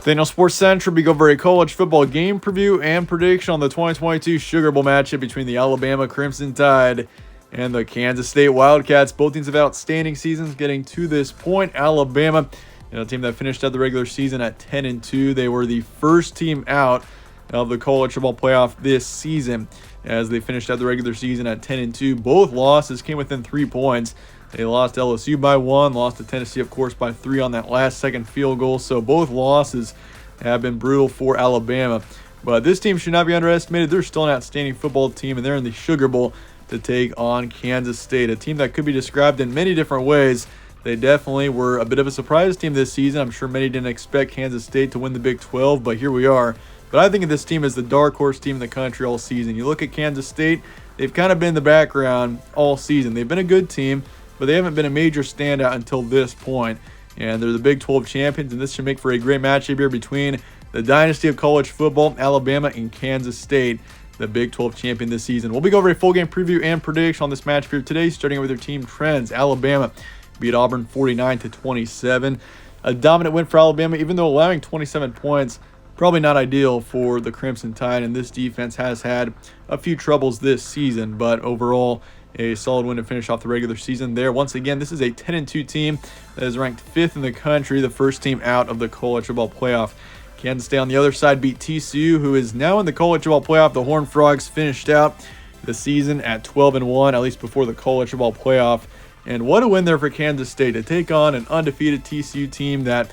Daniel Sports Central, we go over a college football game preview and prediction on the 2022 Sugar Bowl matchup between the Alabama Crimson Tide and the Kansas State Wildcats. Both teams have outstanding seasons getting to this point. Alabama, a team that finished out the regular season at 10-2. They were the first team out of the college football playoff this season as they finished out the regular season at 10-2. Both losses came within 3 points. They lost to LSU by 1, lost to Tennessee, of course, by 3 on that last-second field goal. So both losses have been brutal for Alabama. But this team should not be underestimated. They're still an outstanding football team, and they're in the Sugar Bowl to take on Kansas State, a team that could be described in many different ways. They definitely were a bit of a surprise team this season. I'm sure many didn't expect Kansas State to win the Big 12, but here we are. But I think of this team as the dark horse team in the country all season. You look at Kansas State, they've kind of been in the background all season. They've been a good team, but they haven't been a major standout until this point. And they're the Big 12 champions, and this should make for a great matchup here between the dynasty of college football, Alabama and Kansas State, the Big 12 champion this season. We'll be going over a full game preview and prediction on this matchup here today, starting with their team trends. Alabama beat Auburn 49-27. A dominant win for Alabama, even though allowing 27 points. Probably not ideal for the Crimson Tide, and this defense has had a few troubles this season, but overall, a solid win to finish off the regular season there. Once again, this is a 10-2 team that is ranked 5th in the country, the first team out of the college football playoff. Kansas State on the other side beat TCU, who is now in the college football playoff. The Horned Frogs finished out the season at 12-1, at least before the college football playoff. And what a win there for Kansas State to take on an undefeated TCU team that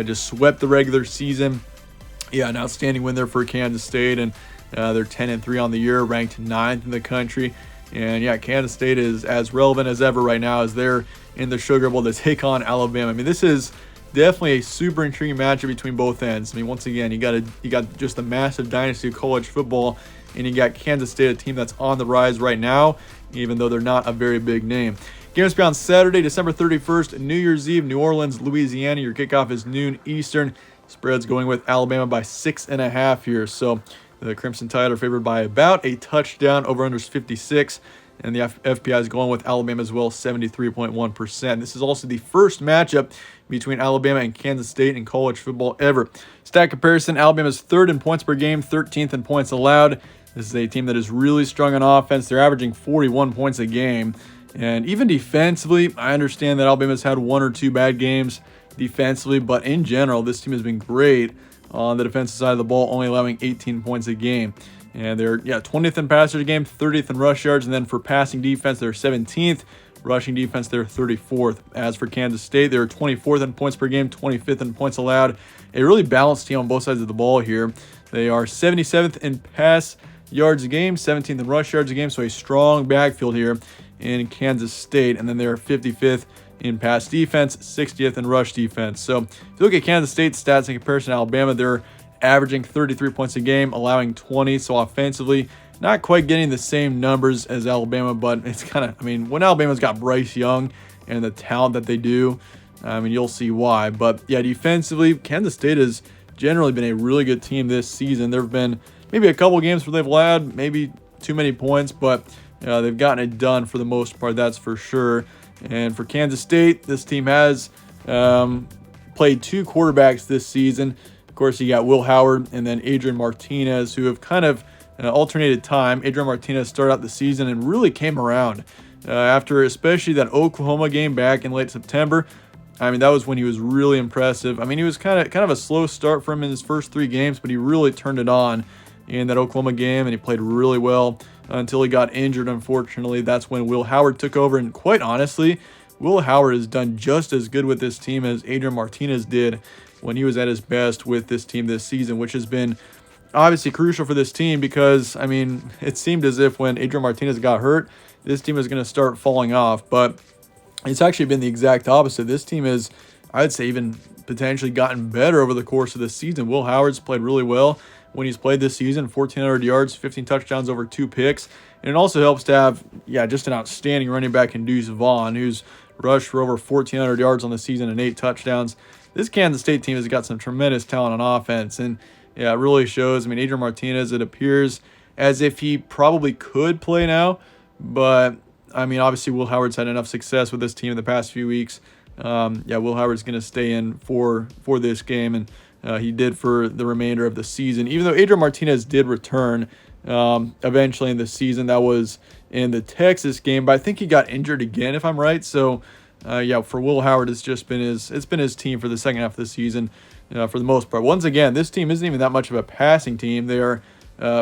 just swept the regular season. Yeah, an outstanding win there for Kansas State, and they're 10-3 on the year, ranked 9th in the country. And yeah, Kansas State is as relevant as ever right now as they're in the Sugar Bowl to take on Alabama. I mean, this is definitely a super intriguing matchup between both ends. I mean, once again, you got just a massive dynasty of college football, and you got Kansas State, a team that's on the rise right now, even though they're not a very big name. Game will be on Saturday, December 31st, New Year's Eve, New Orleans, Louisiana. Your kickoff is noon Eastern. Spread's going with Alabama by 6.5 here. So the Crimson Tide are favored by about a touchdown. Over-unders 56. And the FPI is going with Alabama as well, 73.1%. This is also the first matchup between Alabama and Kansas State in college football ever. Stat comparison, Alabama's 3rd in points per game, 13th in points allowed. This is a team that is really strong on offense. They're averaging 41 points a game. And even defensively, I understand that Alabama's had 1 or 2 bad games defensively, but in general, this team has been great on the defensive side of the ball, only allowing 18 points a game. And they're 20th in passers a game, 30th in rush yards, and then for passing defense, they're 17th. Rushing defense, they're 34th. As for Kansas State, they're 24th in points per game, 25th in points allowed. A really balanced team on both sides of the ball here. They are 77th in pass yards a game, 17th in rush yards a game, so a strong backfield here in Kansas State. And then they're 55th in pass defense, 60th in rush defense. So if you look at Kansas State's stats in comparison to Alabama, they're averaging 33 points a game, allowing 20. So offensively, not quite getting the same numbers as Alabama, but it's kind of, I mean, when Alabama's got Bryce Young and the talent that they do, I mean, you'll see why. But yeah, defensively, Kansas State has generally been a really good team this season. There have been maybe a couple games where they've allowed maybe too many points, but they've gotten it done for the most part, that's for sure. And for Kansas State, this team has played 2 quarterbacks this season. Of course, you got Will Howard and then Adrian Martinez, who have kind of alternated time. Adrian Martinez started out the season and really came around after especially that Oklahoma game back in late September. I mean, that was when he was really impressive. I mean, he was kind of a slow start for him in his first 3 games, but he really turned it on in that Oklahoma game, and he played really well until he got injured, unfortunately. That's when Will Howard took over, and quite honestly, Will Howard has done just as good with this team as Adrian Martinez did when he was at his best with this team this season, which has been obviously crucial for this team because, I mean, it seemed as if when Adrian Martinez got hurt, this team was going to start falling off, but it's actually been the exact opposite. This team has, I'd say, even potentially gotten better over the course of the season. Will Howard's played really well when he's played this season, 1,400 yards, 15 touchdowns, over 2 picks. And it also helps to have, just an outstanding running back in Deuce Vaughn, who's rushed for over 1,400 yards on the season and 8 touchdowns. This Kansas State team has got some tremendous talent on offense, and it really shows. I mean, Adrian Martinez, it appears as if he probably could play now, but I mean, obviously Will Howard's had enough success with this team in the past few weeks. Will Howard's going to stay in for this game, and he did for the remainder of the season. Even though Adrian Martinez did return eventually in the season, that was in the Texas game, but I think he got injured again, if I'm right. So, yeah, for Will Howard, it's been his team for the second half of the season for the most part. Once again, this team isn't even that much of a passing team. They are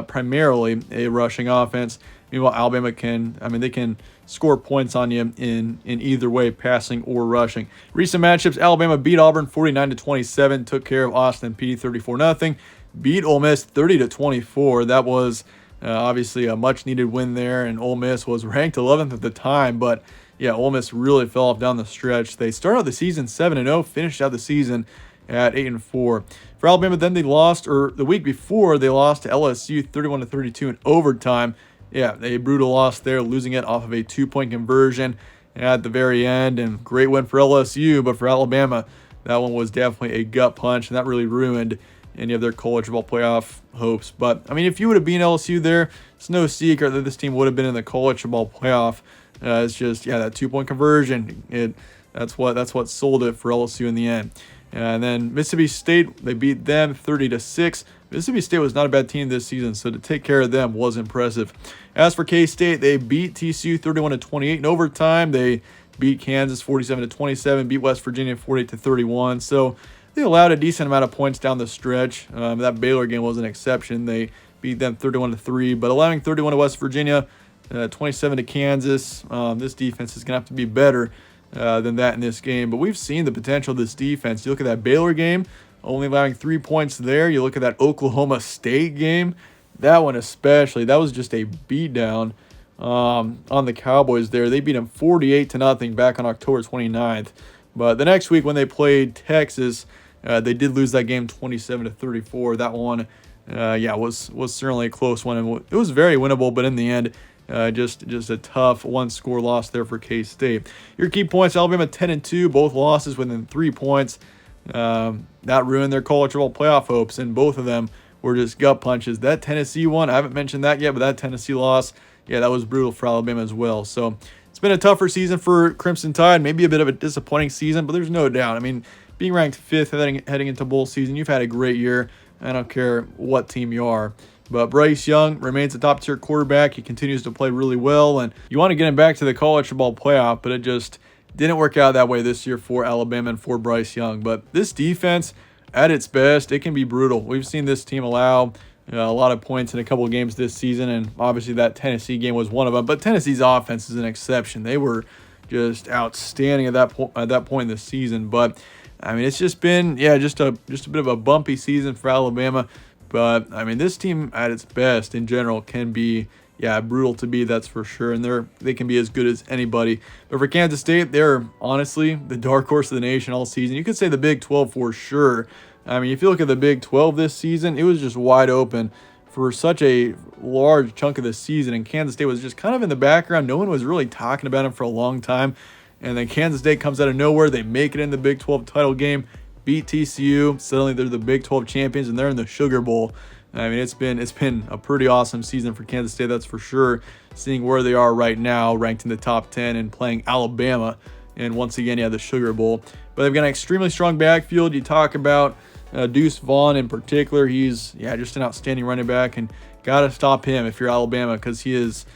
primarily a rushing offense. Meanwhile, Alabama they can score points on you in either way, passing or rushing. Recent matchups: Alabama beat Auburn 49-27, took care of Austin Peay 34-0, beat Ole Miss 30-24. That was obviously a much needed win there, and Ole Miss was ranked 11th at the time, but yeah, Ole Miss really fell off down the stretch. They started out the season 7-0, finished out the season at 8-4. For Alabama, then they lost, or the week before they lost to LSU 31-32 in overtime. Yeah, a brutal loss there, losing it off of a 2-point conversion at the very end, and great win for LSU, but for Alabama, that one was definitely a gut punch, and that really ruined any of their college football playoff hopes. But, I mean, if you would have beaten LSU there, it's no secret that this team would have been in the college football playoff. It's just, yeah, that 2-point conversion, that's what sold it for LSU in the end. And then Mississippi State, they beat them 30-6. Mississippi State was not a bad team this season, so to take care of them was impressive. As for K-State, they beat TCU 31-28 in overtime. They beat Kansas 47-27, beat West Virginia 48-31. So they allowed a decent amount of points down the stretch. That Baylor game was an exception. They beat them 31-3, but allowing 31 to West Virginia, 27 to Kansas. This defense is going to have to be better than that in this game. But we've seen the potential of this defense. You look at that Baylor game, only allowing 3 points there. You look at that Oklahoma State game, that one especially, that was just a beatdown on the Cowboys there. They beat them 48-0 back on October 29th. But the next week when they played Texas, they did lose that game 27-34. That one, was certainly a close one, and it was very winnable. But in the end, just a tough one-score loss there for K-State. Your key points: Alabama 10-2, both losses within 3 points. That ruined their college football playoff hopes, and both of them were just gut punches. That Tennessee one, I haven't mentioned that yet, but that Tennessee loss, yeah, that was brutal for Alabama as well. So it's been a tougher season for Crimson Tide, maybe a bit of a disappointing season, but there's no doubt. I mean, being ranked 5th heading into bowl season, you've had a great year. I don't care what team you are. But Bryce Young remains a top-tier quarterback. He continues to play really well, and you want to get him back to the college football playoff, but it just didn't work out that way this year for Alabama and for Bryce Young. But this defense, at its best, it can be brutal. We've seen this team allow a lot of points in a couple of games this season, and obviously that Tennessee game was one of them. But Tennessee's offense is an exception. They were just outstanding at that point in the season. But I mean, it's just been just a bit of a bumpy season for Alabama. But I mean, this team at its best in general can be brutal to beat, that's for sure, and they can be as good as anybody. But for Kansas State, they're honestly the dark horse of the nation all season. You could say the Big 12 for sure. I mean, if you look at the Big 12 this season, it was just wide open for such a large chunk of the season, and Kansas State was just kind of in the background. No one was really talking about them for a long time, and then Kansas State comes out of nowhere. They make it in the Big 12 title game, beat TCU. Suddenly they're the Big 12 champions, and they're in the Sugar Bowl. I mean, it's been a pretty awesome season for Kansas State, that's for sure, seeing where they are right now, ranked in the top 10 and playing Alabama. And once again, the Sugar Bowl. But they've got an extremely strong backfield. You talk about Deuce Vaughn in particular. He's, just an outstanding running back, and got to stop him if you're Alabama, because he is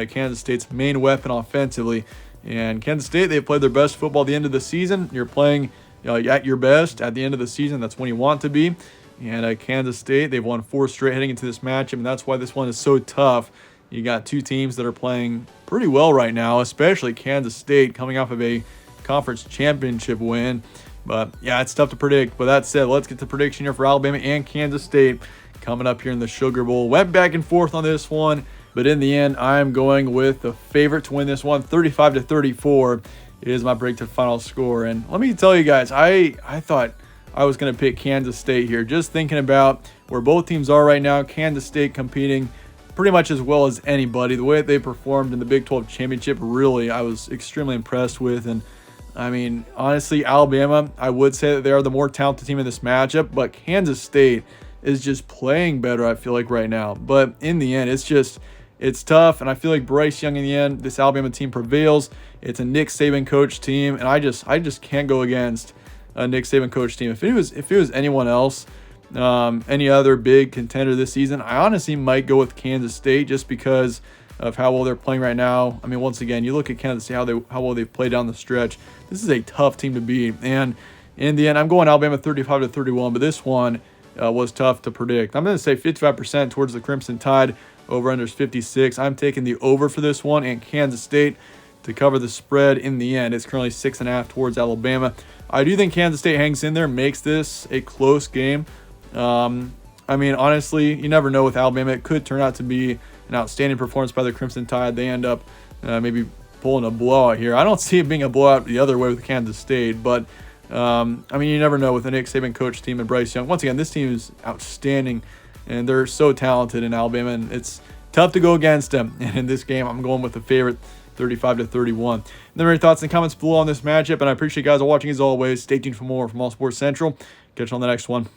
Kansas State's main weapon offensively. And Kansas State, they've played their best football at the end of the season. You're playing at your best at the end of the season. That's when you want to be. And Kansas State, they've won 4 straight heading into this matchup, and that's why this one is so tough. You got two teams that are playing pretty well right now, especially Kansas State coming off of a conference championship win. But it's tough to predict. But that said, let's get the prediction here for Alabama and Kansas State coming up here in the Sugar Bowl. Went back and forth on this one, but in the end, I'm going with the favorite to win this one, 35-34 is my predicted final score. And let me tell you guys, I thought I was going to pick Kansas State here. Just thinking about where both teams are right now, Kansas State competing pretty much as well as anybody. The way they performed in the Big 12 championship, really, I was extremely impressed with. And I mean, honestly, Alabama, I would say that they are the more talented team in this matchup, but Kansas State is just playing better, I feel like, right now. But in the end, it's tough, and I feel like Bryce Young in the end, this Alabama team prevails. It's a Nick Saban coach team, and I just can't go against Nick Saban coach team. If it was anyone else, any other big contender this season, I honestly might go with Kansas State just because of how well they're playing right now. I mean, once again, you look at Kansas State, how well they've played down the stretch. This is a tough team to beat, and in the end, I'm going Alabama 35-31, but this one was tough to predict. I'm going to say 55% towards the Crimson Tide. Over-unders 56. I'm taking the over for this one, and Kansas State to cover the spread in the end. It's currently 6.5 towards Alabama. I do think Kansas State hangs in there, makes this a close game. I mean, honestly, you never know with Alabama. It could turn out to be an outstanding performance by the Crimson Tide. They end up maybe pulling a blowout here. I don't see it being a blowout the other way with Kansas State, but I mean, you never know with the Nick Saban coach team and Bryce Young. Once again, this team is outstanding, and they're so talented in Alabama, and it's tough to go against them. And in this game, I'm going with the favorite, 35-31. And then your thoughts and comments below on this matchup, and I appreciate you guys watching as always. Stay tuned for more from All Sports Central. Catch you on the next one.